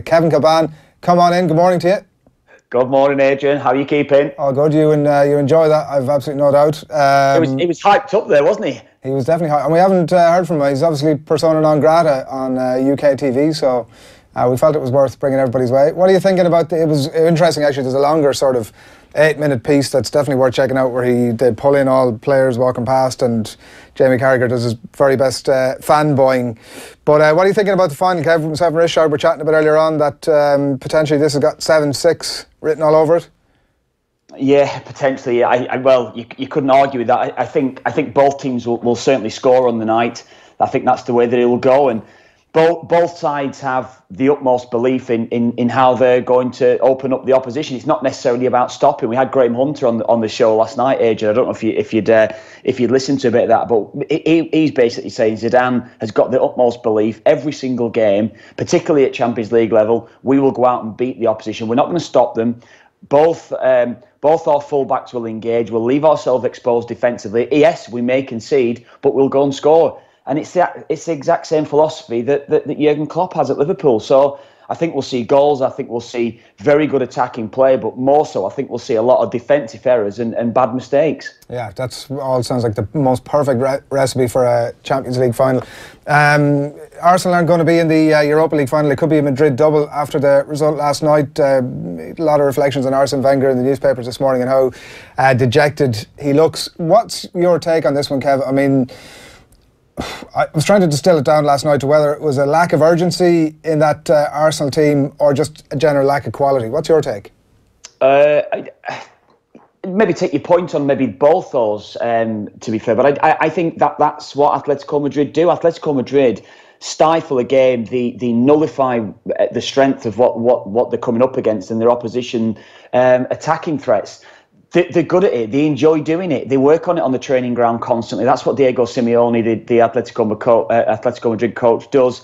Kevin Kilbane, come on in. Good morning to you. Good morning, Adrian. How are you keeping? Oh, good. You enjoy that, I've absolutely no doubt. He was hyped up there, wasn't he? He was definitely hyped. And we haven't heard from him. He's obviously persona non grata on UK TV, so we felt it was worth bringing everybody's way. What are you thinking about it was interesting, actually. There's a longer sort of 8-minute piece that's definitely worth checking out, where they pull in all players walking past and Jamie Carragher does his very best fanboying. But what are you thinking about the final, Kev? Myself and Risteard were chatting about earlier on that potentially this has got 7-6 written all over it. Yeah, potentially. Well, you couldn't argue with that. I think both teams will certainly score on the night. I think that's the way that it will go, and both sides have the utmost belief in how they're going to open up the opposition. It's not necessarily about stopping. We had Graham Hunter on the show last night, Adrian. I don't know if you'd listened to a bit of that, but he's basically saying Zidane has got the utmost belief every single game, particularly at Champions League level. We will go out and beat the opposition. We're not going to stop them. Both our fullbacks will engage. We'll leave ourselves exposed defensively. Yes, we may concede, but we'll go and score. And it's the exact same philosophy that Jurgen Klopp has at Liverpool. So I think we'll see goals. I think we'll see very good attacking play, but more so, I think we'll see a lot of defensive errors and bad mistakes. Yeah, that's all sounds like the most perfect recipe for a Champions League final. Arsenal aren't going to be in the Europa League final. It could be a Madrid double after the result last night. A lot of reflections on Arsene Wenger in the newspapers this morning and how dejected he looks. What's your take on this one, Kev? I mean, I was trying to distill it down last night to whether it was a lack of urgency in that Arsenal team or just a general lack of quality. What's your take? Maybe take your point on maybe both those, to be fair. But I think that's what Atletico Madrid do. Atletico Madrid stifle a game, they nullify the strength of what they're coming up against and their opposition attacking threats. They're good at it. They enjoy doing it. They work on it on the training ground constantly. That's what Diego Simeone, the Atletico Madrid coach, does.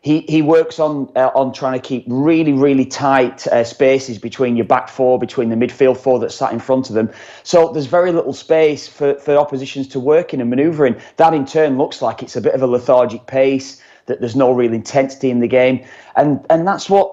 He works on trying to keep really, really tight spaces between your back four, between the midfield four that's sat in front of them. So there's very little space for oppositions to work in and manoeuvre in. That in turn looks like it's a bit of a lethargic pace, that there's no real intensity in the game, and that's what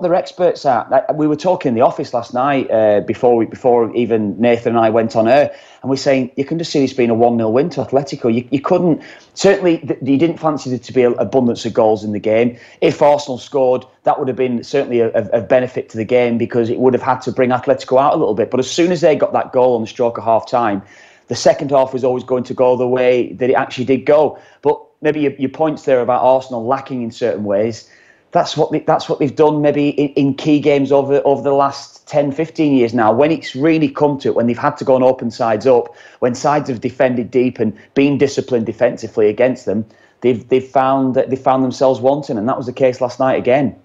they're experts at. We were talking in the office last night before even Nathan and I went on air, and we're saying you can just see this being a 1-0 win to Atletico. You couldn't, certainly you didn't fancy there to be an abundance of goals in the game. If Arsenal scored, that would have been certainly of benefit to the game, because it would have had to bring Atletico out a little bit. But as soon as they got that goal on the stroke of half time, the second half was always going to go the way that it actually did go. But maybe your points there about Arsenal lacking in certain ways, that's what they've done maybe in key games over the last 10, 15 years now. When it's really come to it, when they've had to go and open sides up, when sides have defended deep and been disciplined defensively against them, they've found themselves wanting, and that was the case last night again.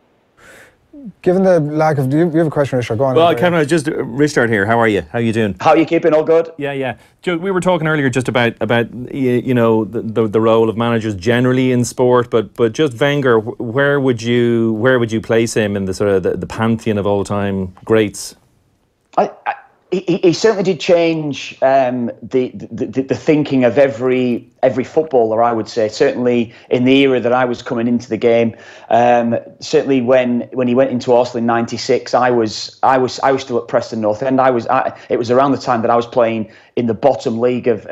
Given the lack of, do you have a question, Risteard? Go on. Well, Kevin, just Risteard here. How are you? How are you doing? How are you keeping? All good? Yeah. Joe, we were talking earlier just about the role of managers generally in sport, but just Wenger, where would you place him in the sort of the pantheon of all time greats? He certainly did change the thinking of every footballer, I would say. Certainly in the era that I was coming into the game. Certainly when he went into Arsenal in '96, I was still at Preston North End. It was around the time that I was playing in the bottom league of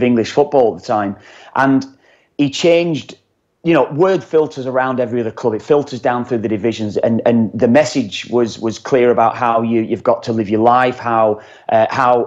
English football at the time, and he changed. Word filters around every other club. It filters down through the divisions, and the message was clear about how you've got to live your life, how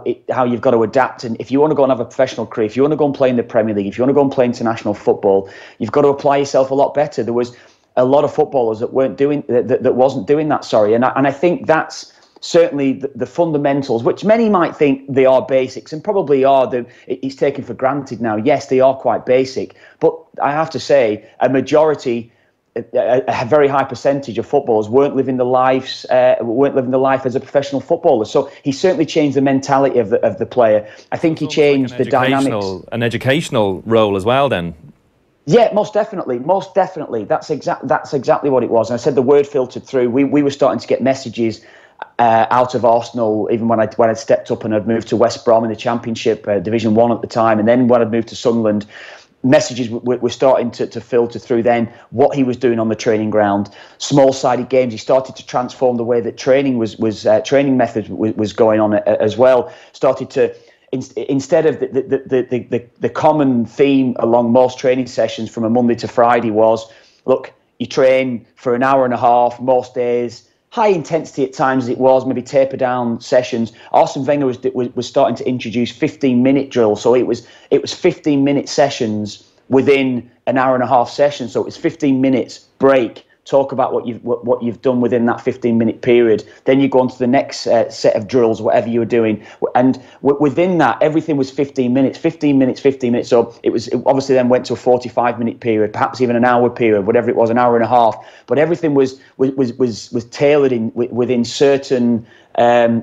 you've got to adapt. And if you want to go and have a professional career, if you want to go and play in the Premier League, if you want to go and play international football, you've got to apply yourself a lot better. There was a lot of footballers that wasn't doing that. Sorry, and I think that's certainly the fundamentals, which many might think they are basics, and probably are. It's taken for granted now. Yes, they are quite basic, but I have to say, a majority, a very high percentage of footballers weren't living the life as a professional footballer. So he certainly changed the mentality of the player. I think he changed like the dynamics. An educational role as well, then. Yeah, most definitely. That's exactly what it was. And I said the word filtered through. We were starting to get messages out of Arsenal, even when I'd stepped up and I'd moved to West Brom in the Championship, Division 1 at the time, and then when I'd moved to Sunderland, messages were starting to filter through then, what he was doing on the training ground, small-sided games. He started to transform the way that training training methods was going on as well. Started to, instead of the common theme along most training sessions from a Monday to Friday was, look, you train for an hour and a half most days, high intensity at times as it was, maybe taper down sessions. Arsene Wenger was starting to introduce 15-minute drills, so it was 15-minute sessions within an hour and a half session. So it was 15 minutes break. Talk about what you've done within that 15-minute period. Then you go on to the next set of drills, whatever you were doing, and within that, everything was 15 minutes, 15 minutes, 15 minutes. So it obviously then went to a 45-minute period, perhaps even an hour period, whatever it was, an hour and a half. But everything was tailored within certain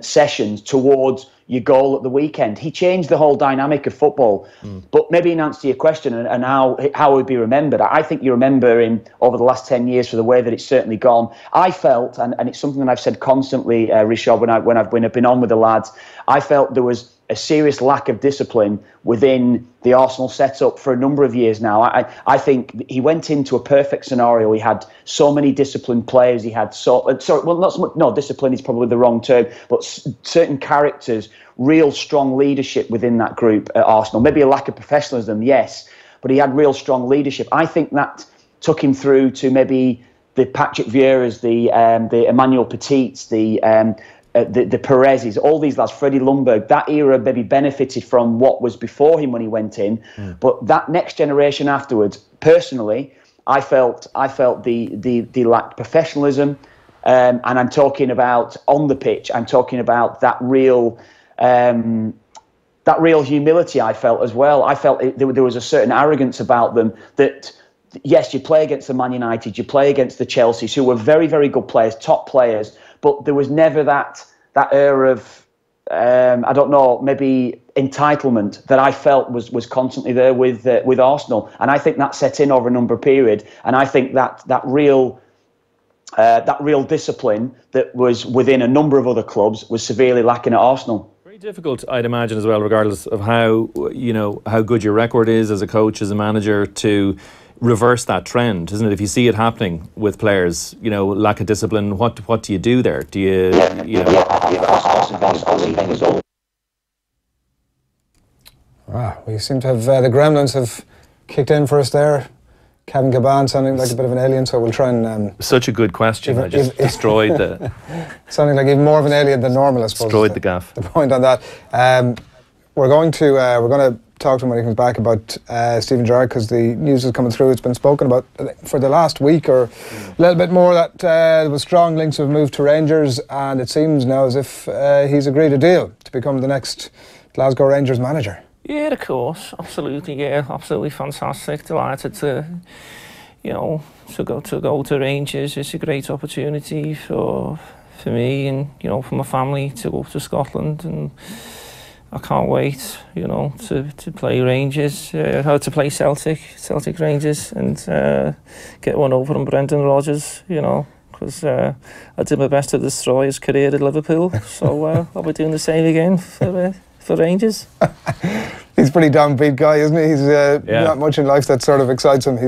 sessions towards your goal at the weekend. He changed the whole dynamic of football. But maybe in answer to your question and how it would be remembered, I think you remember him over the last 10 years for the way that it's certainly gone. I felt, and it's something that I've said constantly, Risteard, when I've been on with the lads, I felt there was a serious lack of discipline within the Arsenal setup for a number of years now. I think he went into a perfect scenario. He had so many disciplined players. He had not so much. No, discipline is probably the wrong term, but certain characters, real strong leadership within that group at Arsenal. Maybe a lack of professionalism, yes, but he had real strong leadership. I think that took him through to maybe the Patrick Vieiras, the Emmanuel Petits, the Perez's, all these lads, Freddie Ljungberg. That era maybe benefited from what was before him when he went in, but that next generation afterwards, personally, I felt they lacked professionalism, and I'm talking about on the pitch. I'm talking about that real humility. I felt as well. I felt there was a certain arrogance about them that. Yes, you play against the Man United, you play against the Chelseas, who were very, very good players, top players, but there was never that air of, I don't know, maybe entitlement that I felt was constantly there with Arsenal. And I think that set in over a number of periods. And I think that real discipline that was within a number of other clubs was severely lacking at Arsenal. Very difficult, I'd imagine, as well, regardless of how good your record is as a coach, as a manager, to reverse that trend, isn't it? If you see it happening with players, lack of discipline, what do you do there? Do you Wow, we seem to have the gremlins have kicked in for us there. Kevin Kilbane sounding like a bit of an alien, so we'll try and... Such a good question. I just destroyed the... Sounding like even more of an alien than normal, I suppose. Destroyed the gaff. The point on that. We're going to talk to him when he comes back about Steven Gerrard, because the news is coming through. It's been spoken about for the last week or a little bit more that there was strong links of move to Rangers, and it seems now as if he's agreed a deal to become the next Glasgow Rangers manager. Yeah, of course, absolutely. Yeah, absolutely fantastic. Delighted to, to go to Rangers. It's a great opportunity for me and for my family to go up to Scotland, and I can't wait, to play Rangers, to play Celtic Rangers, and get one over on Brendan Rodgers, because I did my best to destroy his career at Liverpool, so I'll be doing the same again for Rangers. He's a pretty downbeat guy, isn't he? He's not much in life that sort of excites him.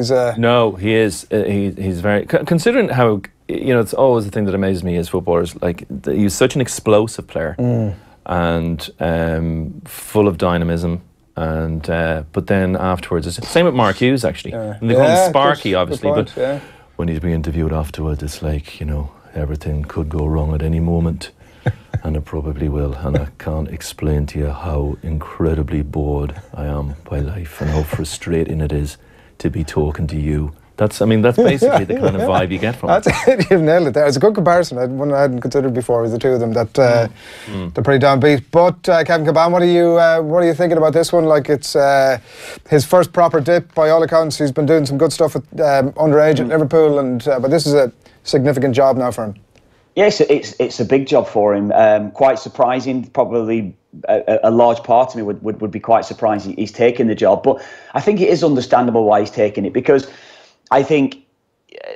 No, he is. He's very... Considering how, it's always the thing that amazes me as footballers, like, he's such an explosive player. And full of dynamism, and but then afterwards, it's same with Mark Hughes actually. And they call him Sparky, obviously, but when he's being interviewed afterwards, it's like, everything could go wrong at any moment, and it probably will. And I can't explain to you how incredibly bored I am by life and how frustrating it is to be talking to you. That's basically the kind of vibe you get from it. That's it, you've nailed it there. It's a good comparison. One I hadn't considered before was the two of them. That they're pretty downbeat. But Kevin Kilbane, what are you thinking about this one? Like, it's his first proper dip by all accounts. He's been doing some good stuff with underage at Liverpool, but this is a significant job now for him. Yes, it's a big job for him. Quite surprising. Probably a large part of me would be quite surprised he's taken the job. But I think it is understandable why he's taking it, because I think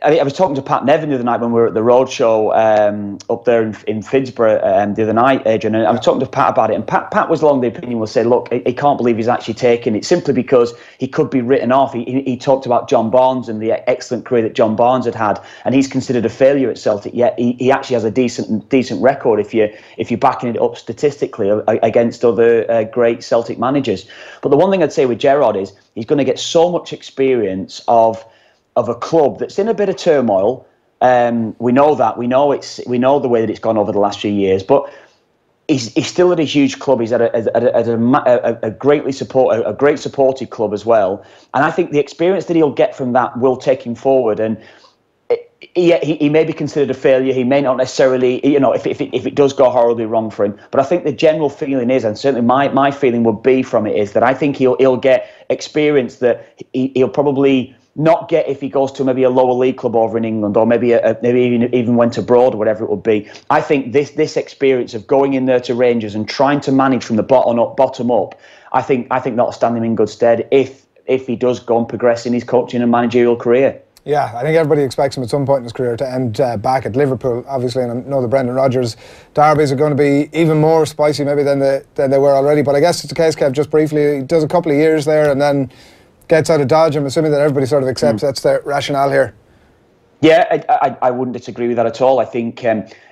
I was talking to Pat Nevin the other night when we were at the roadshow up there in Finsborough the other night, Adrian, and I was talking to Pat about it, and Pat was along the opinion, will say, look, he can't believe he's actually taken it simply because he could be written off. He talked about John Barnes and the excellent career that John Barnes had, and he's considered a failure at Celtic, yet he actually has a decent record if you're backing it up statistically against other great Celtic managers. But the one thing I'd say with Gerrard is he's going to get so much experience of a club that's in a bit of turmoil. We know that. We know the way that it's gone over the last few years. But he's still at a huge club. He's at a great supported club as well. And I think the experience that he'll get from that will take him forward. And he may be considered a failure. He may not necessarily, if it does go horribly wrong for him. But I think the general feeling is, and certainly my feeling would be from it, is that I think he'll get experience that he'll probably not get if he goes to maybe a lower league club over in England, or maybe even went abroad, or whatever it would be. I think this experience of going in there to Rangers and trying to manage from the bottom up, I think that'll stand him in good stead if he does go and progress in his coaching and managerial career. Yeah, I think everybody expects him at some point in his career to end back at Liverpool, obviously, and I know the Brendan Rodgers derbies are going to be even more spicy maybe than they were already. But I guess it's a case, Kev, just briefly, he does a couple of years there and then gets out of Dodge. I'm assuming that everybody sort of accepts that's the rationale here. Yeah, I wouldn't disagree with that at all. I think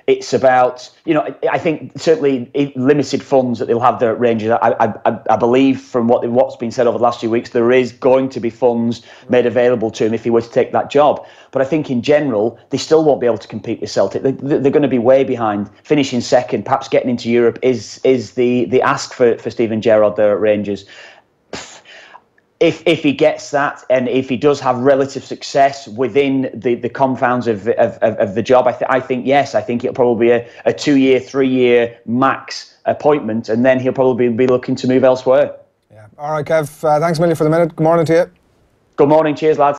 it's about, I think certainly limited funds that they'll have there at Rangers. I believe from what's been said over the last few weeks, there is going to be funds made available to him if he were to take that job. But I think in general, they still won't be able to compete with Celtic. They're going to be way behind. Finishing second, perhaps getting into Europe is the ask for Steven Gerrard there at Rangers. If he gets that, and if he does have relative success within the confounds of the job, I think yes. I think it'll probably be a 2-year, 3-year max appointment, and then he'll probably be looking to move elsewhere. Yeah. All right, Kev. Thanks a million for the minute. Good morning to you. Good morning. Cheers, lads.